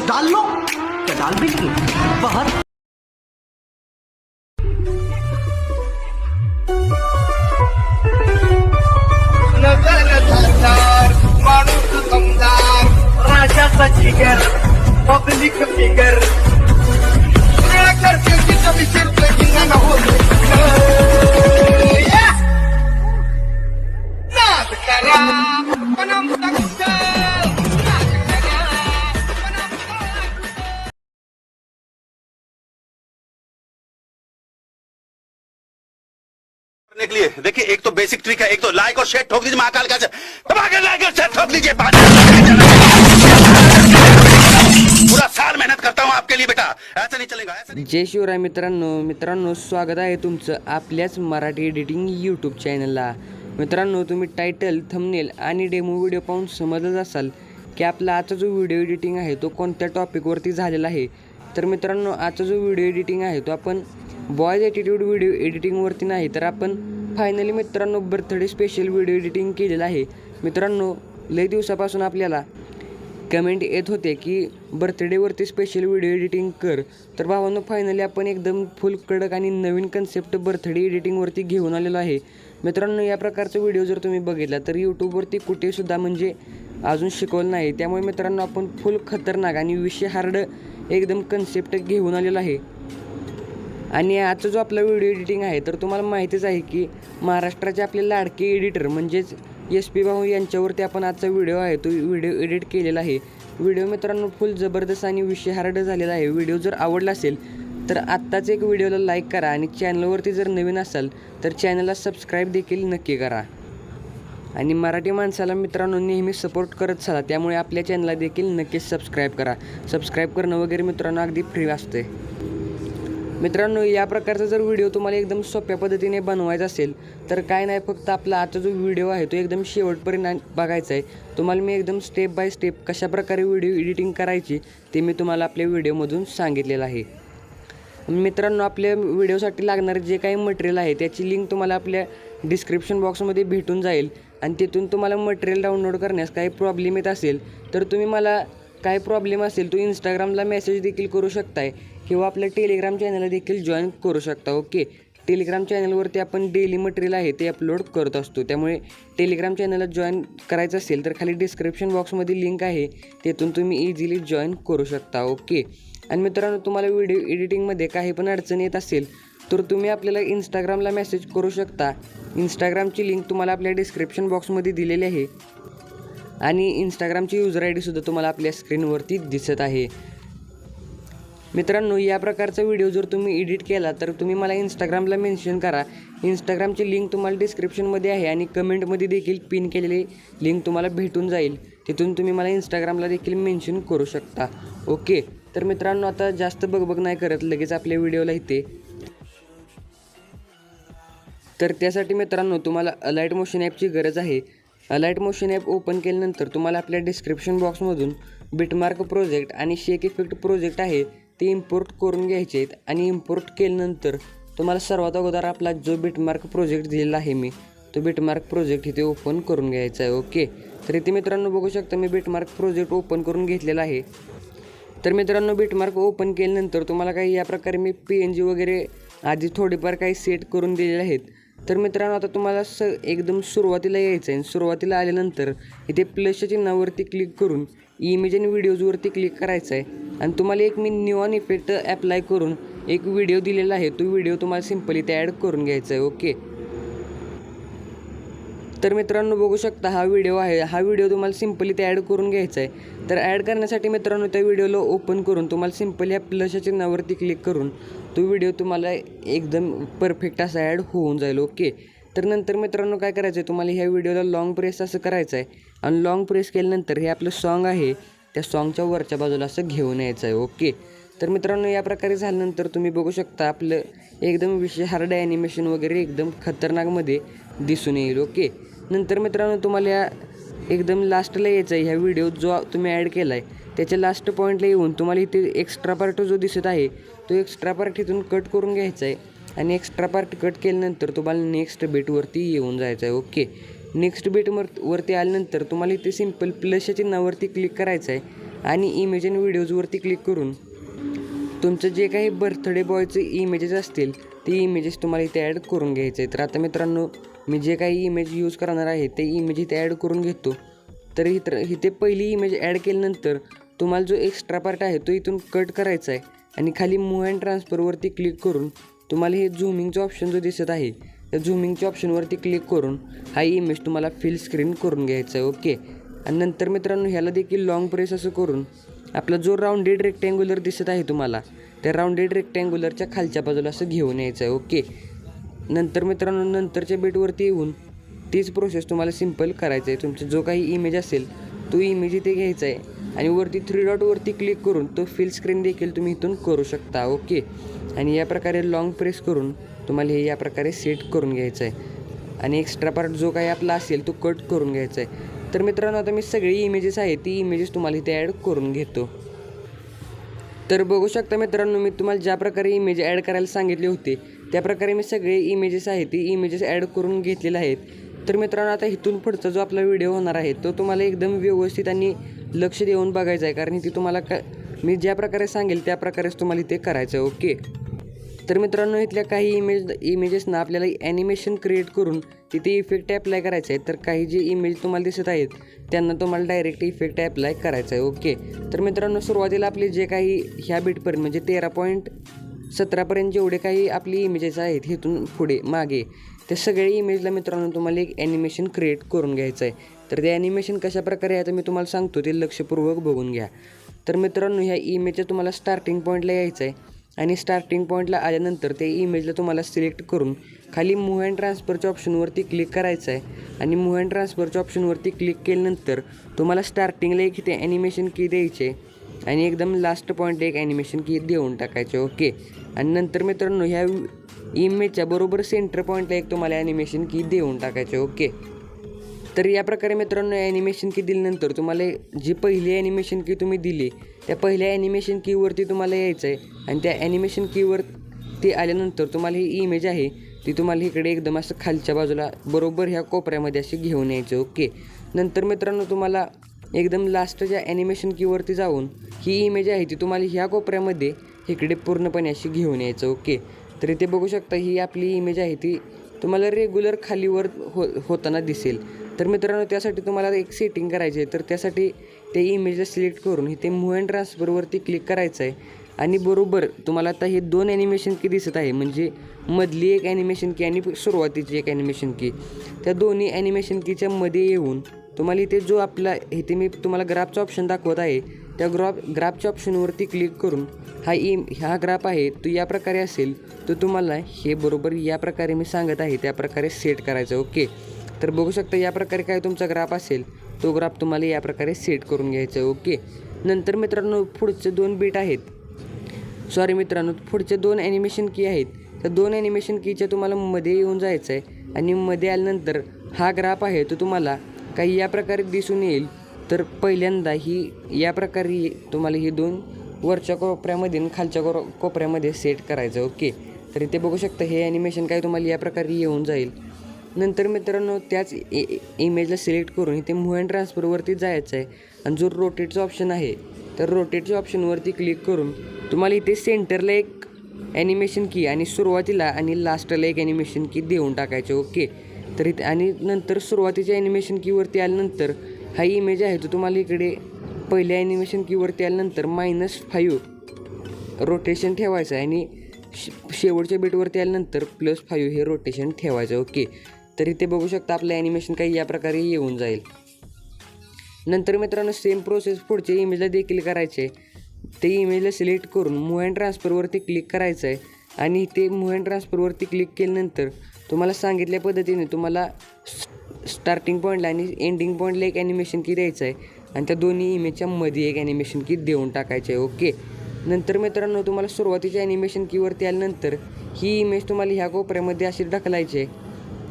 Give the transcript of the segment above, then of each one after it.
डाल लो, क्या डाल भी नहीं बाहर। माणूस समजार राजाचा जिगर पब्लिक फिगर करने के लिए देखिए, एक तो बेसिक ट्रिक है, एक तो लाइक और शेयर ठोक दीजिए महाकाल का लाइक और शेयर ठोक दीजिए। पूरा साल मेहनत करता हूँ आपके लिए बेटा, ऐसा नहीं चलेगा, ऐसा नहीं। जय शिवराय मित्रांनो स्वागत आहे तुमचं आपल्याच मराठी एडिटिंग यूट्यूब चॅनलला। मित्रांनो, तुम्ही टायटल, थंबनेल आणि डेमो व्हिडिओ पाहून समजलंच असाल की आपला आजचा जो व्हिडिओ एडिटिंग आहे तो कोणत्या टॉपिकवरती झालेला आहे। तर मित्रांनो, आजचा जो व्हिडिओ एडिटिंग आहे तो आपण बॉयज ॲटिट्यूड व्हिडिओ एडिटिंगवरती नाही, तर आपण फायनली मित्रांनो बर्थडे स्पेशल व्हिडिओ एडिटिंग केलेलं आहे। मित्रांनो, लई दिवसापासून आपल्याला कमेंट येत होते की बर्थडेवरती स्पेशल व्हिडिओ एडिटिंग कर, तर भावांनो फायनली आपण एकदम फुल कडक आणि नवीन कन्सेप्ट बर्थडे एडिटिंगवरती घेऊन आलेलो आहे। मित्रांनो, या प्रकारचा व्हिडिओ जर तुम्ही बघितला तर यूट्यूबवरती कुठेसुद्धा म्हणजे अजून शिकवलं नाही, त्यामुळे मित्रांनो आपण फुल खतरनाक आणि विषय हार्ड एकदम कन्सेप्ट घेऊन आलेलो आहे। आणि आजचा जो आपला व्हिडिओ एडिटिंग आहे तर तुम्हाला माहितीच आहे की महाराष्ट्राचे आपले लाडके एडिटर म्हणजेच SP भाऊ यांच्यावरती आपण आजचा व्हिडिओ आहे तो व्हिडिओ एडिट केलेला आहे। व्हिडिओ मित्रांनो फुल जबरदस्त आणि विषय हार्ड झालेला आहे। व्हिडिओ जर आवडला असेल तर आत्ताच एक व्हिडिओला लाईक करा आणि चॅनलवरती जर नवीन असाल तर चॅनलला सबस्क्राईब देखील नक्की करा। आणि मराठी माणसाला मित्रांनो नेहमी सपोर्ट करत चला, त्यामुळे आपल्या चॅनलला देखील नक्कीच सबस्क्राईब करा। सबस्क्राईब करणं वगैरे मित्रांनो अगदी फ्री असते। मित्रांनो, या प्रकारचा जर व्हिडिओ तुम्हाला एकदम सोप्या पद्धतीने बनवायचा असेल तर काय नाही, फक्त आपला आजचा जो व्हिडिओ आहे तो एकदम शेवटपर्यंत बघायचा आहे। तुम्हाला मी एकदम स्टेप बाय स्टेप कशाप्रकारे व्हिडिओ एडिटिंग करायची ते मी तुम्हाला आपल्या व्हिडिओमधून सांगितलेलं आहे। मित्रांनो, आपल्या व्हिडिओसाठी लागणारे जे काही मटेरियल आहे त्याची लिंक तुम्हाला आपल्या डिस्क्रिप्शन बॉक्समध्ये भेटून जाईल, आणि तिथून तुम्हाला मटेरियल डाउनलोड करण्यास काही प्रॉब्लेम येत असेल तर तुम्ही मला काय प्रॉब्लेम असेल तो इंस्टाग्रामला मेसेज देखील करू शकताय किंवा आपल्या टेलिग्राम चॅनलला देखील जॉईन करू शकता। ओके, टेलिग्राम चॅनलवरती आपण डेली मटेरियल आहे ते अपलोड करत असतो, त्यामुळे टेलिग्राम चॅनलला जॉईन करायचं असेल तर खाली डिस्क्रिप्शन बॉक्समध्ये लिंक आहे, तिथून तुम्ही इझिली जॉईन करू शकता। ओके, आणि मित्रांनो, तुम्हाला व्हिडिओ एडिटिंगमध्ये काही पण अडचण येत असेल तर तुम्ही आपल्याला इंस्टाग्रामला मेसेज करू शकता। इंस्टाग्रामची लिंक तुम्हाला आपल्या डिस्क्रिप्शन बॉक्समध्ये दिलेली आहे, आणि इंस्टाग्रामची युजर ID सुद्धा तुम्हाला आपल्या स्क्रीनवरती दिसत आहे। मित्रांनो, या प्रकारचा व्हिडिओ जर तुम्ही एडिट केला तर तुम्ही मला इंस्टाग्रामला मेन्शन करा। इंस्टाग्रामची लिंक तुम्हाला डिस्क्रिप्शनमध्ये आहे आणि कमेंटमध्ये देखील पिन केलेली लिंक तुम्हाला भेटून जाईल, तिथून तुम्ही मला इंस्टाग्रामला देखील मेन्शन करू शकता। ओके, तर मित्रांनो, आता जास्त बगबग नाही करत, लगेच आपल्या व्हिडिओला इथे। तर त्यासाठी मित्रांनो तुम्हाला अलाइट मोशन ॲपची गरज आहे। अलाइट मोशन ॲप ओपन केल्यानंतर तुम्हाला आपल्या डिस्क्रिप्शन बॉक्समधून बिटमार्क प्रोजेक्ट आणि शेक इफेक्ट प्रोजेक्ट आहे ते इम्पोर्ट करून घ्यायचे आहेत, आणि इम्पोर्ट केल्यानंतर तुम्हाला सर्वात अगोदर आपला जो बिटमार्क प्रोजेक्ट दिलेला आहे मी तो बिटमार्क प्रोजेक्ट इथे ओपन करून घ्यायचा आहे। ओके, तर इथे मित्रांनो बघू शकता मी बिटमार्क प्रोजेक्ट ओपन करून घेतलेला आहे। तर मित्रांनो, बिटमार्क ओपन केल्यानंतर तुम्हाला काही या प्रकारे मी PNG वगैरे आधी थोडेफार काही सेट करून दिलेले आहेत। तर मित्रांनो, आता तुम्हाला एकदम सुरुवातीला यायचं आहे। सुरुवातीला आल्यानंतर इथे प्लसच्या चिन्हावरती क्लिक करून इमेज आणि व्हिडिओजवरती क्लिक करायचं आहे, आणि तुम्हाला एक मी न्यूऑन इफेक्ट ॲप्लाय करून एक व्हिडिओ दिलेला आहे, तो व्हिडिओ तुम्हाला सिम्पली इथे ॲड करून घ्यायचा आहे। ओके, तर मित्रांनो बघू शकता हा व्हिडिओ आहे, हा व्हिडिओ तुम्हाला सिम्पली इथे ॲड करून घ्यायचा आहे। तर ॲड करण्यासाठी मित्रांनो त्या व्हिडिओला ओपन करून तुम्हाला सिम्पली ह्या प्लसच्या चिन्हावरती क्लिक करून तो व्हिडिओ तुम्हाला एकदम परफेक्ट असा ॲड होऊन जाईल। ओके, तर नंतर मित्रांनो काय करायचं आहे, तुम्हाला ह्या व्हिडिओला लॉंग प्रेस असं करायचं आहे, आणि लॉंग प्रेस केल्यानंतर हे आपलं सॉन्ग आहे त्या सॉन्गच्या वरच्या बाजूला असं घेऊन यायचं आहे। ओके, तर मित्रांनो या प्रकारे झाल्यानंतर तुम्ही बघू शकता आपलं एकदम विषय हार्ड ॲनिमेशन वगैरे एकदम खतरनाकमध्ये दिसून येईल। ओके, नंतर मित्रांनो तुम्हाला या एकदम लास्टला यायचं आहे, ह्या व्हिडिओ जो तुम्ही ॲड केला आहे त्याच्या लास्ट पॉईंटला येऊन तुम्हाला इथे एक्स्ट्रा पार्ट जो दिसत आहे तो एक्स्ट्रा पार्ट इथून कट करून घ्यायचा आहे, आणि एक्स्ट्रा पार्ट कट केल्यानंतर तुम्हाला नेक्स्ट बीटवरती येऊन जायचं आहे। ओके, नेक्स्ट बीटवरती आल्यानंतर तुम्हाला इथे सिम्पल प्लसच्या चिन्हावरती क्लिक करायचं आहे, आणि इमेज अँड व्हिडिओजवरती क्लिक करून तुमचं जे काही बर्थडे बॉयचे इमेजेस असतील ते इमेजेस तुम्हाला इथे ॲड करून घ्यायचे आहे. तर आता मित्रांनो मी जे काही इमेज यूज करणार आहे ते इमेज इथे ॲड करून घेतो. तर इथे पहिली इमेज ॲड केल्यानंतर तुम्हाला जो एक्स्ट्रा पार्ट आहे तो इथून कट करायचा आहे आणि खाली मूव्ह अँड ट्रान्सफरवरती क्लिक करून तुम्हाला हे झूमिंगचा ऑप्शन जो दिसत आहे त्या झूमिंगच्या ऑप्शनवरती क्लिक करून हा इमेज तुम्हाला फिल स्क्रीन करून घ्यायचा आहे. ओके. आणि नंतर मित्रांनो ह्याला देखील लॉंग प्रेस असं करून आपला जो राऊंडेड रेक्टँग्युलर दिसत आहे तुम्हाला त्या राऊंडेड रेक्टँग्युलरच्या खालच्या बाजूला असं घेऊन यायचं आहे. ओके. नंतर मित्रांनो नंतरच्या बिटवरती येऊन तीच प्रोसेस तुम्हाला सिम्पल करायचं आहे. तुमचा जो काही इमेज असेल तो इमेज इथे घ्यायचा आहे आणि वरती 3 डॉटवरती क्लिक करून तो फिल स्क्रीन देखील तुम्ही इथून करू शकता. ओके. आणि या प्रकारे लॉंग प्रेस करून तुम्हाला हे या प्रकारे सेट करून घ्यायचं आहे आणि एक्स्ट्रा पार्ट जो काही आपला असेल तो कट करून घ्यायचा आहे. तर मित्रांनो आता मी सगळी इमेजेस आहेत ती इमेजेस तुम्हाला इथे ॲड करून घेतो. तर बघू शकता मित्रांनो मी तुम्हाला ज्या प्रकारे इमेज ॲड करायला सांगितले होते त्या प्रकारे मी सगळे इमेजेस आहेत ती इमेजेस ॲड करून घेतलेले आहेत. तर मित्रांनो आता इथून पुढचा जो आपला व्हिडिओ होणार आहे तो तुम्हाला एकदम व्यवस्थित आणि लक्ष देऊन बघायचा आहे कारण ती तुम्हाला मी ज्या प्रकारे सांगेल त्या प्रकारेच तुम्हाला इथे करायचं आहे. ओके. तर मित्रांनो इथल्या काही इमेजेसना आपल्याला ॲनिमेशन क्रिएट करून तिथे इफेक्ट ॲप्लाय करायचं आहे. तर काही जे इमेज तुम्हाला दिसत आहेत त्यांना तुम्हाला डायरेक्ट इफेक्ट ॲप्लाय करायचं आहे. ओके. तर मित्रांनो सुरुवातीला आपले जे काही ह्या बिटपर्यंत म्हणजे 13.17पर्यंत जेवढे काही आपली इमेजेस आहेत इथून पुढे मागे त्या सगळ्या इमेजला मित्रांनो तुम्हाला एक ॲनिमेशन क्रिएट करून घ्यायचं आहे. तर ते ॲनिमेशन कशा प्रकारे आहे तर मी तुम्हाला सांगतो ते लक्षपूर्वक बघून घ्या. तर मित्रांनो ह्या इमेजच्या तुम्हाला स्टार्टिंग पॉईंटला यायचं आहे आणि स्टार्टिंग पॉईंटला आल्यानंतर ते इमेजला तुम्हाला सिलेक्ट करून खाली मूव्ह अँड ट्रान्सफरच्या ऑप्शनवरती क्लिक करायचं आहे आणि मूव्ह अँड ट्रान्सफरच्या ऑप्शनवरती क्लिक केल्यानंतर तुम्हाला स्टार्टिंगला एक इथे ॲनिमेशन की द्यायचे आणि एकदम लास्ट पॉईंटला एक ॲनिमेशन की देऊन टाकायचे. ओके. आणि नंतर मित्रांनो ह्या इमेजच्या बरोबर सेंटर पॉईंटला एक तुम्हाला ॲनिमेशन की देऊन टाकायचे. ओके. तर या प्रकारे मित्रांनो ॲनिमेशन की दिल्यानंतर तुम्हाला जी पहिली ॲनिमेशन की तुम्ही दिली त्या पहिल्या ॲनिमेशन कीवरती तुम्हाला यायचं आहे आणि त्या ॲनिमेशन कीवर ते आल्यानंतर तुम्हाला ही इमेज आहे ती तुम्हाला इकडे एकदम असं खालच्या बाजूला बरोबर ह्या कोपऱ्यामध्ये अशी घेऊन यायचं. ओके. नंतर मित्रांनो तुम्हाला एकदम लास्टच्या ॲनिमेशन कीवरती जाऊन ही इमेज आहे ती तुम्हाला ह्या कोपऱ्यामध्ये इकडे पूर्णपणे अशी घेऊन यायचं. ओके. तर इथे बघू शकता ही आपली इमेज आहे ती तुम्हाला रेग्युलर खालीवर होताना दिसेल. तर मित्रांनो त्यासाठी तुम्हाला एक सेटिंग करायची आहे. तर त्यासाठी ते इमेजला सिलेक्ट करून इथे मूव्ह अँड ट्रान्सफरवरती क्लिक करायचं आहे आणि बरोबर तुम्हाला आता हे 2 ॲनिमेशन की दिसत आहे म्हणजे मधली एक ॲनिमेशन की आणि सुरुवातीची एक ॲनिमेशन की त्या दोन्ही ॲनिमेशन कीच्या मध्ये येऊन तुम्हाला इथे जो आपला इथे मी तुम्हाला ग्राफचा ऑप्शन दाखवत आहे त्या ग्राफच्या ऑप्शनवरती क्लिक करून हा ग्राफ आहे तो या प्रकारे असेल तर तुम्हाला हे बरोबर या प्रकारे मी सांगत आहे त्या प्रकारे सेट करायचं. ओके. तर बघू शकता या प्रकारे काय तुमचा ग्राफ असेल तो ग्राफ तुम्हाला या प्रकारे सेट करून घ्यायचा आहे. ओके. नंतर मित्रांनो पुढचे 2 बीट आहेत मित्रांनो पुढचे 2 ॲनिमेशन की आहेत त्या 2 ॲनिमेशन कीच्या तुम्हाला मध्ये येऊन जायचं आहे आणि मध्ये आल्यानंतर हा ग्राफ आहे तो तुम्हाला काही या प्रकारे दिसून येईल. तर पहिल्यांदा ही या प्रकारे तुम्हाला ही 2 वरच्या कोपऱ्यामध्ये आणि खालच्या कोपऱ्यामध्ये सेट करायचं. ओके. तर इथे बघू शकता हे ॲनिमेशन काय तुम्हाला या प्रकारे येऊन जाईल. नंतर मित्रांनो त्याच इमेजला सिलेक्ट करून इथे मूव्ह अँड ट्रान्सफरवरती जायचं आहे आणि जो रोटेटचा ऑप्शन आहे तर रोटेटच्या ऑप्शनवरती क्लिक करून तुम्हाला इथे सेंटरला एक ॲनिमेशन की आणि सुरुवातीला आणि लास्टला एक ॲनिमेशन की देऊन टाकायचे. ओके. तर इथे आणि नंतर सुरुवातीच्या ॲनिमेशन कीवरती आल्यानंतर हा इमेज आहे तो तुम्हाला इकडे पहिल्या ॲनिमेशन कीवरती आल्यानंतर -5 रोटेशन ठेवायचं आहे आणि शेवटच्या बीटवरती आल्यानंतर +5 हे रोटेशन ठेवायचं. ओके. तर इथे बघू शकता आपलं ॲनिमेशन काही या प्रकारे येऊन जाईल. नंतर मित्रांनो सेम प्रोसेस पुढच्या इमेजला देखील करायचे आहे. ते इमेजला सिलेक्ट करून मूव्ह अँड ट्रान्सफरवरती क्लिक करायचं आहे आणि ते मूव्ह अँड ट्रान्सफरवरती क्लिक केल्यानंतर तुम्हाला सांगितल्या पद्धतीने तुम्हाला स्टार्टिंग पॉईंटला आणि एंडिंग पॉईंटला एक ॲनिमेशन की द्यायचं आहे आणि त्या दोन्ही इमेजच्या मध्ये एक ॲनिमेशन की देऊन टाकायचे आहे. ओके. नंतर मित्रांनो तुम्हाला सुरुवातीच्या ॲनिमेशन कीवरती आल्यानंतर ही इमेज तुम्हाला ह्या कोपऱ्यामध्ये अशी ढकलायची आहे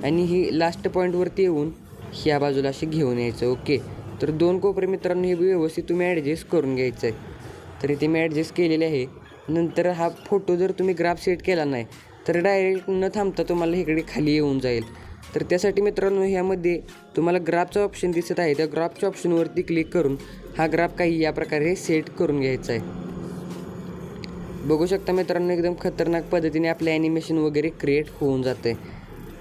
आणि ही लास्ट पॉईंटवरती येऊन ह्या बाजूला अशी घेऊन यायचं. ओके. तर 2 कोपरे मित्रांनो हे व्यवस्थित तुम्ही ॲडजस्ट करून घ्यायचं आहे. तर इथे मी ॲडजस्ट केलेले आहे. नंतर हा फोटो जर तुम्ही ग्राफ सेट केला नाही तर डायरेक्ट न थांबता तुम्हाला इकडे खाली येऊन जाईल. तर त्यासाठी मित्रांनो ह्यामध्ये तुम्हाला ग्राफचा ऑप्शन दिसत आहे, त्या ग्राफच्या ऑप्शनवरती क्लिक करून हा ग्राफ काही या प्रकारे सेट करून घ्यायचा आहे. बघू शकता मित्रांनो एकदम खतरनाक पद्धतीने आपले ॲनिमेशन वगैरे क्रिएट होऊन जातं आहे.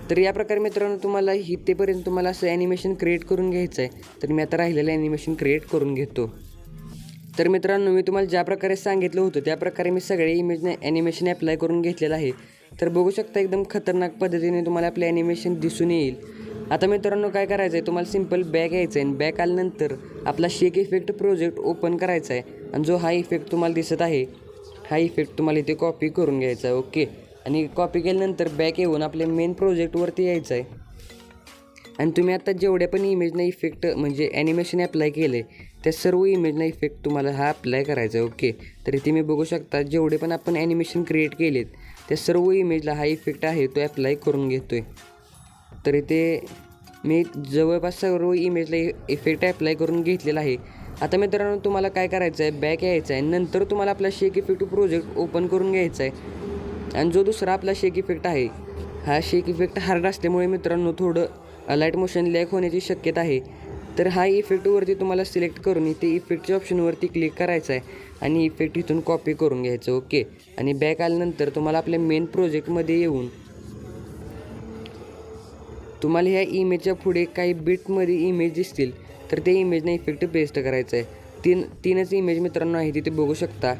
तर या प्रकारे मित्रांनो तुम्हाला इथेपर्यंत तुम्हाला असं ॲनिमेशन क्रिएट करून घ्यायचं आहे. तर मी आता राहिलेलं ॲनिमेशन क्रिएट करून घेतो. तर मित्रांनो मी तुम्हाला ज्या प्रकारे सांगितलं होतं त्या प्रकारे मी सगळे इमेजने ॲनिमेशन ॲप्लाय करून घेतलेलं आहे. तर बघू शकता एकदम खतरनाक पद्धतीने तुम्हाला आपले ॲनिमेशन दिसून येईल. आता मित्रांनो काय करायचं आहे, तुम्हाला सिंपल बॅक यायचं आहे आणि बॅक आल्यानंतर आपला शेक इफेक्ट प्रोजेक्ट ओपन करायचा आहे आणि जो हा इफेक्ट तुम्हाला दिसत आहे हा इफेक्ट तुम्हाला इथे कॉपी करून घ्यायचा आहे. ओके, आणि कॉपी केल्यानंतर बॅक येऊन आपल्या मेन प्रोजेक्टवरती यायचं आहे आणि तुम्ही आता जेवढ्या पण इमेजना इफेक्ट म्हणजे ॲनिमेशन ॲप्लाय केले त्या सर्व इमेजना इफेक्ट तुम्हाला हा अप्लाय करायचा आहे. ओके, तर इथे मी बघू शकता जेवढे पण आपण ॲनिमेशन क्रिएट केलेत त्या सर्व इमेजला हा इफेक्ट आहे तो ॲप्लाय करून घेतो आहे. तर इथे मी जवळपास सर्व इमेजला इफेक्ट ॲप्लाय करून घेतलेला आहे. आता मित्रांनो तुम्हाला काय करायचं आहे, बॅक यायचं आहे, नंतर तुम्हाला आपला शेक इफेक्ट प्रोजेक्ट ओपन करून घ्यायचा आहे आणि जो दुसरा आपला शेक इफेक्ट आहे हा शेक इफेक्ट हार्ड असल्यामुळे मित्रांनो थोडं लाईट मोशन लॅग होण्याची शक्यता आहे. तर हा इफेक्टवरती तुम्हाला सिलेक्ट करून इथे इफेक्टच्या ऑप्शनवरती क्लिक करायचं आहे आणि इफेक्ट इथून कॉपी करून घ्यायचं. ओके, आणि बॅक आल्यानंतर तुम्हाला आपल्या मेन प्रोजेक्टमध्ये येऊन तुम्हाला ह्या इमेजच्या पुढे काही बिटमध्ये इमेज दिसतील तर ते इमेजनं इफेक्ट पेस्ट करायचं आहे. तीनच इमेज मित्रांनो आहे तिथे बघू शकता.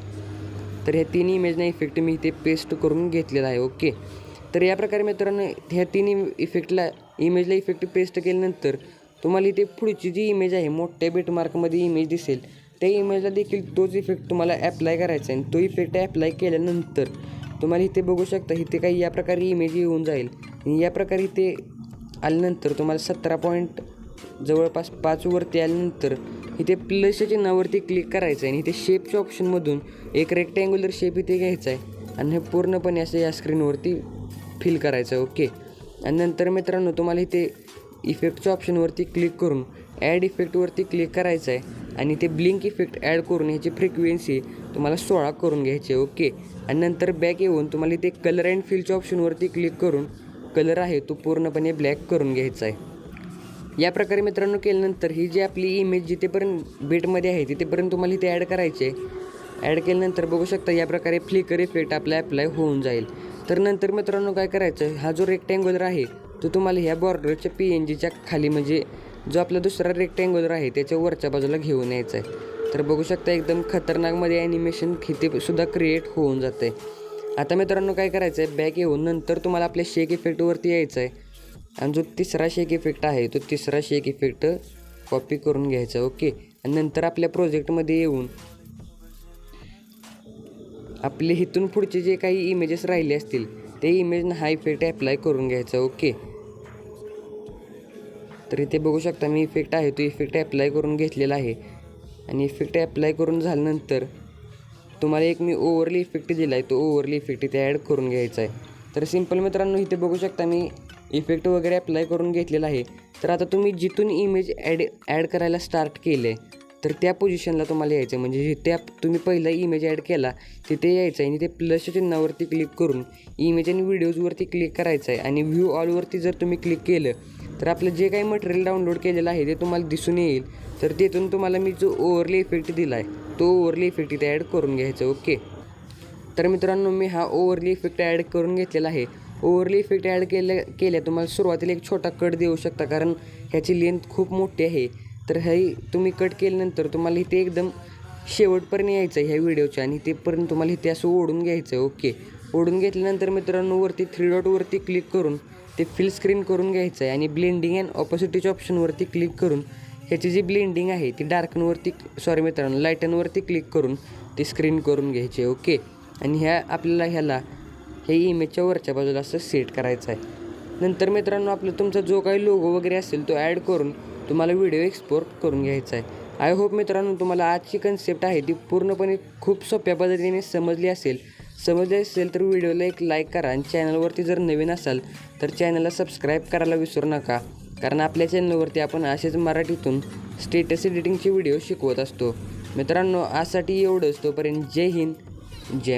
तर ह्या 3 इमेजना इफेक्ट मी इथे पेस्ट करून घेतलेला आहे. ओके, तर या प्रकारे मित्रांनो ह्या 3 इमेजला इफेक्ट पेस्ट केल्यानंतर तुम्हाला इथे पुढची जी इमेज आहे मोठ्या बिटमार्कमध्ये इमेज दिसेल त्या इमेजला देखील तोच इफेक्ट तुम्हाला ॲप्लाय करायचा आहे आणि तो इफेक्ट ॲप्लाय केल्यानंतर तुम्हाला इथे बघू शकता इथे काही या प्रकारे इमेज येऊन जाईल आणि या प्रकारे इथे आल्यानंतर तुम्हाला 17 पॉईंट जवळपास 5 वरती आल्यानंतर इथे प्लसच्या चिन्हावरती क्लिक करायचं आहे आणि इथे शेपच्या ऑप्शनमधून एक रेक्टँग्युलर शेप इथे घ्यायचा आहे आणि हे पूर्णपणे असं या स्क्रीनवरती फिल करायचं आहे. ओके, आणि नंतर मित्रांनो तुम्हाला इथे इफेक्टच्या ऑप्शनवरती क्लिक करून ॲड इफेक्टवरती क्लिक करायचं आहे आणि इथे ब्लिंक इफेक्ट ॲड करून ह्याची फ्रिक्वेन्सी तुम्हाला 16 करून घ्यायची आहे. ओके, आणि नंतर बॅक येऊन तुम्हाला इथे कलर अँड फिलच्या ऑप्शनवरती क्लिक करून कलर आहे तो पूर्णपणे ब्लॅक करून घ्यायचा आहे. या प्रकारे मित्रांनो केल्यानंतर ही जी आपली इमेज जिथेपर्यंत बेटमध्ये आहे तिथेपर्यंत तुम्हाला इथे ॲड करायचे आहे. ॲड केल्यानंतर बघू शकता या प्रकारे फ्लिकर इफेक्ट आपला ॲप्लाय होऊन जाईल. तर नंतर मित्रांनो काय करायचं, हा जो रेक्टँग्युलर आहे तो तुम्हाला ह्या बॉर्डरच्या PNGच्या खाली म्हणजे जो आपला दुसरा रेक्टँग्युलर आहे त्याच्या वरच्या बाजूला घेऊन यायचा आहे. तर बघू शकता एकदम खतरनाकमध्ये ॲनिमेशन सुद्धा क्रिएट होऊन जातं आहे. आता मित्रांनो काय करायचं आहे, बॅक येऊन नंतर तुम्हाला आपल्या शेक इफेक्टवरती यायचं आहे आणि जो तिसरा शेक इफेक्ट आहे तो तिसरा शेक इफेक्ट कॉपी करून घ्यायचा. ओके, आणि नंतर आपल्या प्रोजेक्टमध्ये येऊन आपले इथून पुढचे जे काही इमेजेस राहिले असतील ते इमेजनं हा इफेक्ट ॲप्लाय करून घ्यायचा. ओके, तर इथे बघू शकता मी इफेक्ट आहे तो इफेक्ट ॲप्लाय करून घेतलेला आहे आणि इफेक्ट ॲप्लाय करून झाल्यानंतर तुम्हाला एक मी ओव्हरली इफेक्ट दिला आहे तो ओव्हरली इफेक्ट इथे ॲड करून घ्यायचा आहे. तर सिंपल मित्रांनो इथे बघू शकता मी इफेक्ट वगैरे अप्लाय करून घेतलेला आहे. तर आता तुम्ही जिथून इमेज ॲड करायला स्टार्ट केले तर त्या पोझिशनला तुम्हाला यायचं आहे. म्हणजे जिथे तुम्ही पहिला इमेज ॲड केला तिथे यायचं आहे आणि ते प्लसच्या चिन्हावरती क्लिक करून इमेज आणि व्हिडिओजवरती क्लिक करायचं आहे आणि व्ह्यू ऑलवरती जर तुम्ही क्लिक केलं तर आपलं जे काही मटेरियल डाउनलोड केलेलं आहे ते तुम्हाला दिसून येईल. तर तिथून तुम्हाला मी जो ओव्हरली इफेक्ट दिला आहे तो ओव्हरली इफेक्ट इथे ॲड करून घ्यायचा. ओके, तर मित्रांनो मी हा ओव्हरली इफेक्ट ॲड करून घेतलेला आहे. ओव्हरली इफेक्ट ॲड केल्या तुम्हाला सुरुवातीला एक छोटा कट देऊ शकता कारण ह्याची लेंथ खूप मोठी आहे. तर हे तुम्ही कट केल्यानंतर तुम्हाला इथे एकदम शेवटपर्यंत यायचं आहे ह्या व्हिडिओच्या आणि तेपर्यंत तुम्हाला इथे असं ओढून घ्यायचं आहे. ओके, ओढून घेतल्यानंतर मित्रांनो वरती 3 डॉटवरती क्लिक करून ते फिल स्क्रीन करून घ्यायचं आहे आणि ब्लेंडिंग अँड ऑपोसिटीच्या ऑप्शनवरती क्लिक करून ह्याची जी ब्लेंडिंग आहे ती मित्रांनो लाईटनवरती क्लिक करून ती स्क्रीन करून घ्यायची आहे. ओके, आणि ह्याला हे इमेजच्या वरच्या बाजूला असं सेट करायचं आहे. नंतर मित्रांनो तुमचा जो काही लोगो वगैरे असेल तो ॲड करून तुम्हाला व्हिडिओ एक्सपोर्ट करून घ्यायचा आहे. आय होप मित्रांनो तुम्हाला आजची कन्सेप्ट आहे ती पूर्णपणे खूप सोप्या पद्धतीने समजली असेल तर व्हिडिओला एक लाईक करा आणि चॅनलवरती जर नवीन असाल तर चॅनलला सबस्क्राईब करायला विसरू नका कारण आपल्या चॅनलवरती आपण असेच मराठीतून स्टेटस एडिटिंगचे व्हिडिओ शिकवत असतो. मित्रांनो आजसाठी एवढंच. तोपर्यंत जय हिंद जय